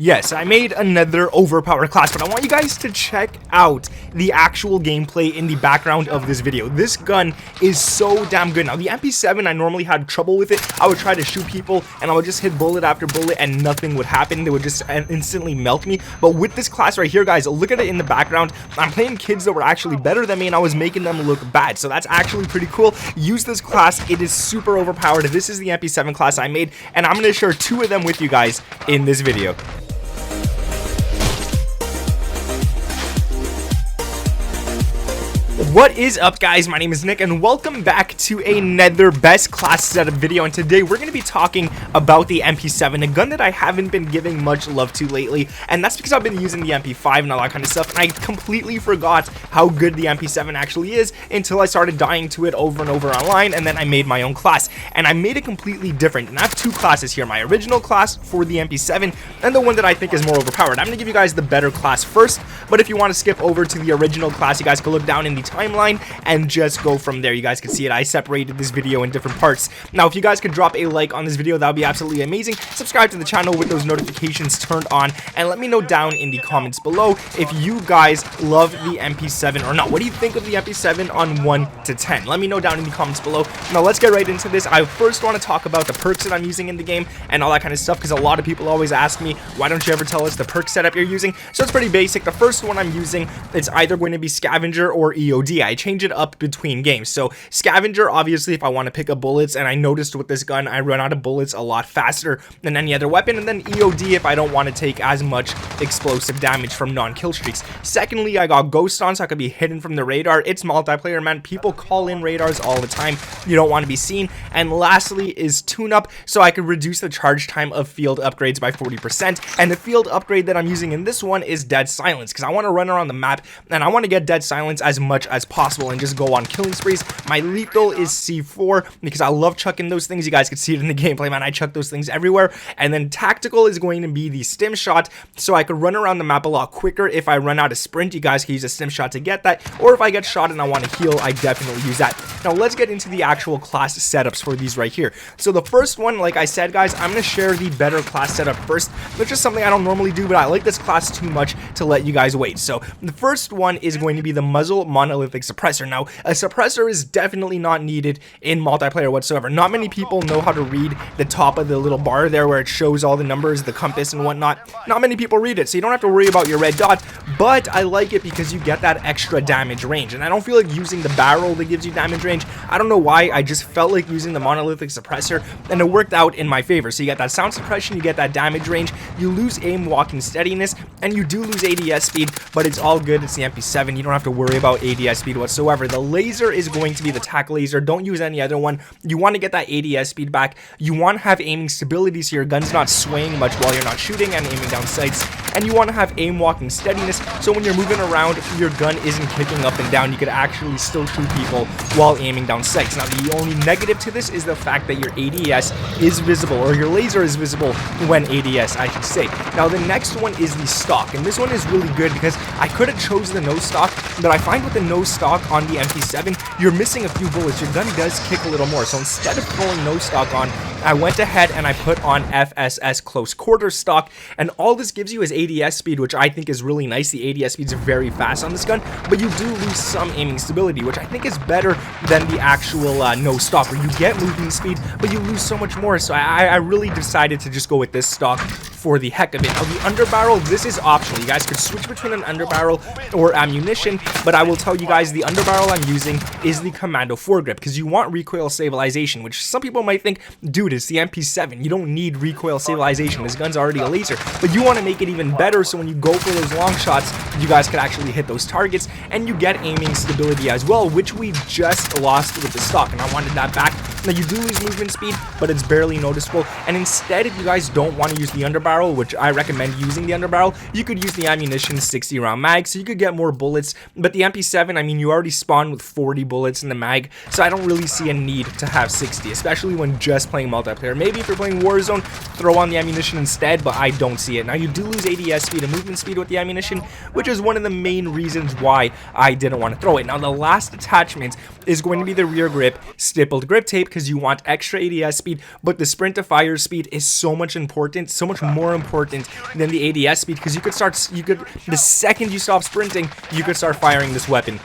Yes, I made another overpowered class, but I want you guys to check out the actual gameplay in the background of this video. This gun is so damn good. Now, the MP7, I normally had trouble with it. I would try to shoot people, and I would just hit bullet after bullet, and nothing would happen. They would just instantly melt me. But with this class right here, guys, look at it in the background. I'm playing kids that were actually better than me, and I was making them look bad. So that's actually pretty cool. Use this class. It is super overpowered. This is the MP7 class I made, and I'm going to share two of them with you guys in this video. What is up, guys? My name is Nick, and welcome back to another best class setup video. And today we're going to be talking about the MP7, a gun that I haven't been giving much love to lately, and that's because I've been using the MP5 and all that kind of stuff, and I completely forgot how good the MP7 actually is until I started dying to it over and over online, and then I made my own class, and I made it completely different. And I have two classes here, my original class for the MP7 and the one that I think is more overpowered. I'm going to give you guys the better class first, but if you want to skip over to the original class, you guys can look down in the timeline and just go from there. You guys can see it. I separated this video in different parts. Now, if you guys could drop a like on this video, that would be absolutely amazing. Subscribe to the channel with those notifications turned on, and let me know down in the comments below if you guys love the MP7 or not. What do you think of the MP7 on 1 to 10? Let me know down in the comments below. Now, let's get right into this. I first want to talk about the perks that I'm using in the game and all that kind of stuff, because a lot of people always ask me, why don't you ever tell us the perk setup you're using? So it's pretty basic. The first one I'm using, it's either going to be Scavenger or EOD. I change it up between games. So Scavenger, obviously, if I want to pick up bullets, and I noticed with this gun I run out of bullets a lot faster than any other weapon. And then EOD if I don't want to take as much explosive damage from non-kill streaks. Secondly, I got Ghost on, so I could be hidden from the radar. It's multiplayer, man. People call in radars all the time. You don't want to be seen. And lastly is Tune Up, so I could reduce the charge time of field upgrades by 40%. And the field upgrade that I'm using in this one is Dead Silence, because I want to run around the map and I want to get Dead Silence as much as possible and just go on killing sprees. My lethal is C4 because I love chucking those things. You guys can see it in the gameplay, man. I chuck those things everywhere. And then tactical is going to be the stim shot, so I could run around the map a lot quicker. If I run out of sprint, you guys can use a stim shot to get that, or if I get shot and I want to heal, I definitely use that. Now let's get into the actual class setups for these right here. So the first one, like I said, guys, I'm going to share the better class setup first, which is something I don't normally do, but I like this class too much to let you guys wait. So the first one is going to be the muzzle monolithic suppressor. Now, a suppressor is definitely not needed in multiplayer whatsoever. Not many people know how to read the top of the little bar there where it shows all the numbers, the compass and whatnot. Not many people read it, so you don't have to worry about your red dot, but I like it because you get that extra damage range, and I don't feel like using the barrel that gives you damage range. I don't know why, I just felt like using the monolithic suppressor, and it worked out in my favor. So you get that sound suppression, you get that damage range, you lose aim, walking steadiness, and you do lose ADS speed, but it's all good. It's the MP7, you don't have to worry about ADS speed whatsoever. The laser is going to be the tack laser. Don't use any other one. You want to get that ADS speed back. You want to have aiming stability so your gun's not swaying much while you're not shooting and aiming down sights. And you want to have aim walking steadiness, so when you're moving around, your gun isn't kicking up and down. You could actually still shoot people while aiming down sights. Now, the only negative to this is the fact that your ADS is visible, or your laser is visible when ADS, I should say. Now, the next one is the stock, and this one is really good because I could have chosen the no stock, but I find with the no stock on the MP7, you're missing a few bullets. Your gun does kick a little more, so instead of throwing no stock on, I went ahead and I put on FSS close quarter stock, and all this gives you is ADS speed, which I think is really nice. The ADS speed is very fast on this gun, but you do lose some aiming stability, which I think is better than the actual no stock, where you get movement speed, but you lose so much more. So I really decided to just go with this stock for the heck of it. Now, the underbarrel, this is optional. You guys could switch between an underbarrel or ammunition, but I will tell you guys the underbarrel I'm using is the Commando foregrip, because you want recoil stabilization, which some people might think, dude, it's the MP7. You don't need recoil stabilization. This gun's already a laser, but you want to make it even better, so when you go for those long shots, you guys could actually hit those targets, and you get aiming stability as well, which we just lost with the stock, and I wanted that back. Now, you do lose movement speed, but it's barely noticeable, and instead, if you guys don't want to use the underbarrel, which I recommend using the underbarrel, you could use the ammunition 60 round mag, so you could get more bullets. But the MP7, I mean, you already spawn with 40 bullets in the mag, so I don't really see a need to have 60, especially when just playing multiplayer. Maybe if you're playing Warzone, throw on the ammunition instead, but I don't see it. Now, you do lose ADS speed and movement speed with the ammunition, which is one of the main reasons why I didn't want to throw it. Now, the last attachment is going to be the rear grip stippled grip tape, because you want extra ADS speed, but the sprint to fire speed is so much important, so much more important than the ADS speed, because the second you stop sprinting, you could start firing this weapon.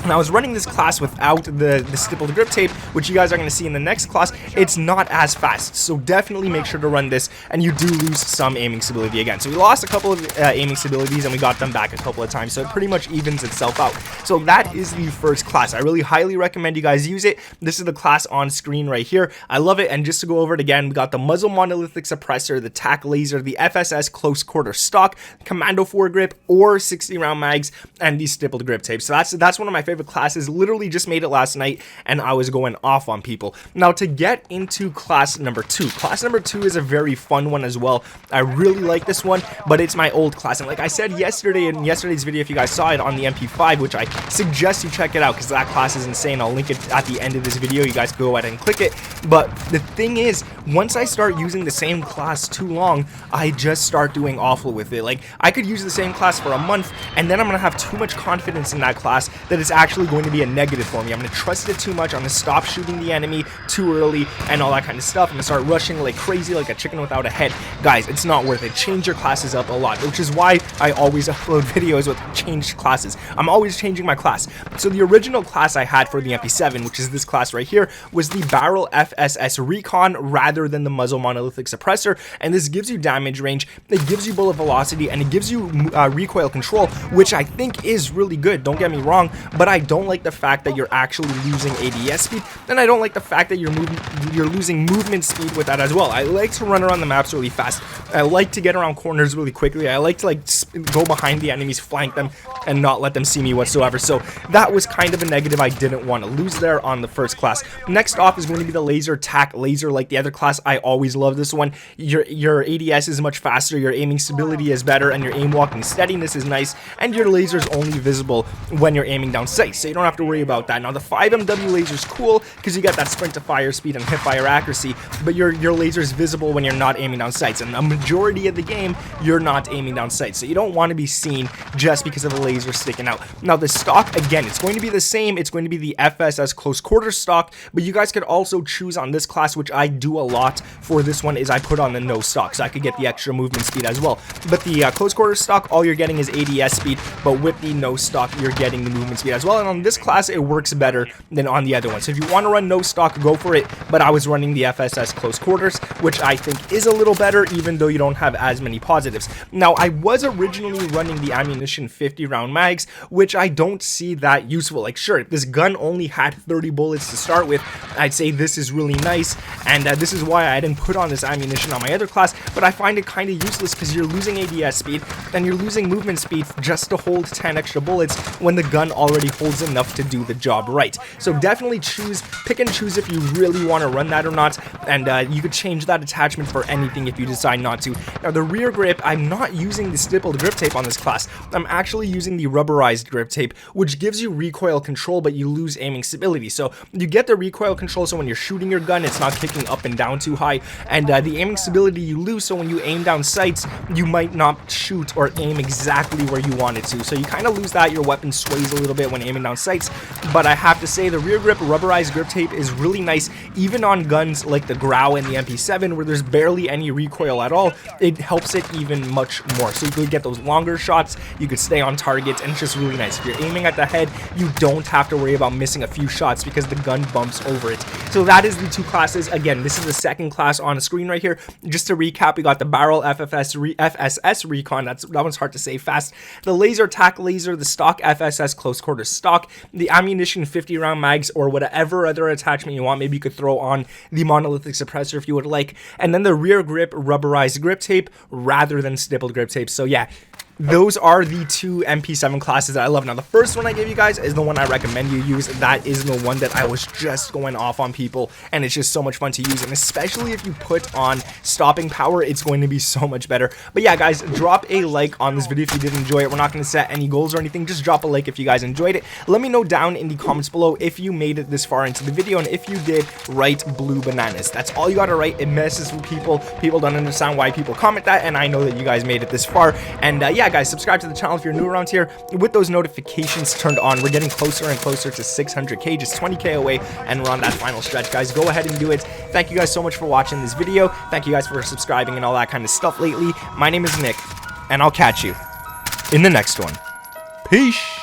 And I was running this class without the stippled grip tape, which you guys are going to see in the next class. It's not as fast, so definitely make sure to run this, and you do lose some aiming stability again. So we lost a couple of aiming stabilities, and we got them back a couple of times, so it pretty much evens itself out. So that is the first class. I really highly recommend you guys use it. This is the class on screen right here. I love it, and just to go over it again, we got the muzzle monolithic suppressor, the tac laser, the FSS close quarter stock, commando foregrip, or 60 round mags, and the stippled grip tape. So that's one of my favorite classes. Literally just made it last night, and I was going off on people. Now, to get into class number 2. Class number 2 is a very fun one as well. I really like this one, but it's my old class. And like I said yesterday in yesterday's video, if you guys saw it on the MP5, which I suggest you check it out because that class is insane. I'll link it at the end of this video. You guys go ahead and click it. But the thing is, once I start using the same class too long, I just start doing awful with it. Like, I could use the same class for a month, and then I'm gonna have too much confidence in that class that it's actually going to be a negative for me. I'm going to trust it too much. I'm going to stop shooting the enemy too early and all that kind of stuff. I'm going to start rushing like crazy, like a chicken without a head. Guys, it's not worth it. Change your classes up a lot, which is why I always upload videos with changed classes. I'm always changing my class. So the original class I had for the MP7, which is this class right here, was the barrel FSS recon rather than the muzzle monolithic suppressor, and this gives you damage range, it gives you bullet velocity, and it gives you recoil control, which I think is really good. Don't get me wrong, but I don't like the fact that you're actually losing ADS speed, and I don't like the fact that you're losing movement speed with that as well. I like to run around the maps really fast. I like to get around corners really quickly. I like to go behind the enemies, flank them, and not let them see me whatsoever. So that was kind of a negative I didn't want to lose there on the first class. Next off is going to be the laser tac laser. Like the other class, I always love this one. Your ADS is much faster, your aiming stability is better, and your aim walking steadiness is nice, and your laser is only visible when you're aiming down sights, so you don't have to worry about that. Now the 5MW laser is cool because you got that sprint to fire speed and hip fire accuracy, but your laser is visible when you're not aiming down sights, and a majority of the game you're not aiming down sights, so you don't want to be seen just because of the laser sticking out. Now the stock, again, it's going to be the same. It's going to be the FSS close quarter stock, but you guys could also choose on this class, which I do a lot for this one, is I put on the no stock so I could get the extra movement speed as well. But the close quarter stock, all you're getting is ADS speed, but with the no stock you're getting the movement speed as well, and on this class it works better than on the other one. So if you want to run no stock, go for it, but I was running the FSS close quarters, which I think is a little better, even though you don't have as many positives. Now I was originally running the ammunition 50 round mags, which I don't see that useful. Like, sure, if this gun only had 30 bullets to start with, I'd say this is really nice, and this is why I didn't put on this ammunition on my other class, but I find it kind of useless because you're losing ADS speed and you're losing movement speed just to hold 10 extra bullets when the gun already holds enough to do the job right. So definitely pick and choose if you really want to run that or not, and you could change that attachment for anything if you decide not to. Now the rear grip, I'm not using the stippled grip tape on this class. I'm actually using the rubberized grip tape, which gives you recoil control, but you lose aiming stability. So you get the recoil control, so when you're shooting your gun, it's not kicking up and down too high, and the aiming stability you lose, so when you aim down sights, you might not shoot or aim exactly where you want it to. So you kind of lose that. Your weapon sways a little bit when aiming down sights, but I have to say the rear grip rubberized grip tape is really nice, even on guns like the Grau and the MP7 where there's barely any recoil at all. It helps it even much more, so you could get those longer shots, you could stay on target, and it's just really nice. If you're aiming at the head, you don't have to worry about missing a few shots because the gun bumps over it. So that is the two classes. Again, this is the second class on the screen right here. Just to recap, we got the barrel FSS recon, that one's hard to say fast, the laser tac laser, the stock FSS close quarter stock, the ammunition 50 round mags, or whatever other attachment you want. Maybe you could throw on the monolithic suppressor if you would like, and then the rear grip rubberized grip tape rather than stippled grip tape. So yeah, those are the two MP7 classes that I love. Now the first one I gave you guys is the one I recommend you use. That is the one that I was just going off on people, and it's just so much fun to use, and especially if you put on stopping power, it's going to be so much better. But yeah guys, drop a like on this video if you did enjoy it. We're not going to set any goals or anything, just drop a like if you guys enjoyed it. Let me know down in the comments below if you made it this far into the video, and if you did, write blue bananas. That's all you gotta write. It messes with people don't understand why people comment that, and I know that you guys made it this far, and yeah, yeah, guys, subscribe to the channel if you're new around here. With those notifications turned on, we're getting closer and closer to 600k, just 20k away, and we're on that final stretch, guys. Go ahead and do it. Thank you guys so much for watching this video. Thank you guys for subscribing and all that kind of stuff lately. My name is Nick, and I'll catch you in the next one. Peace.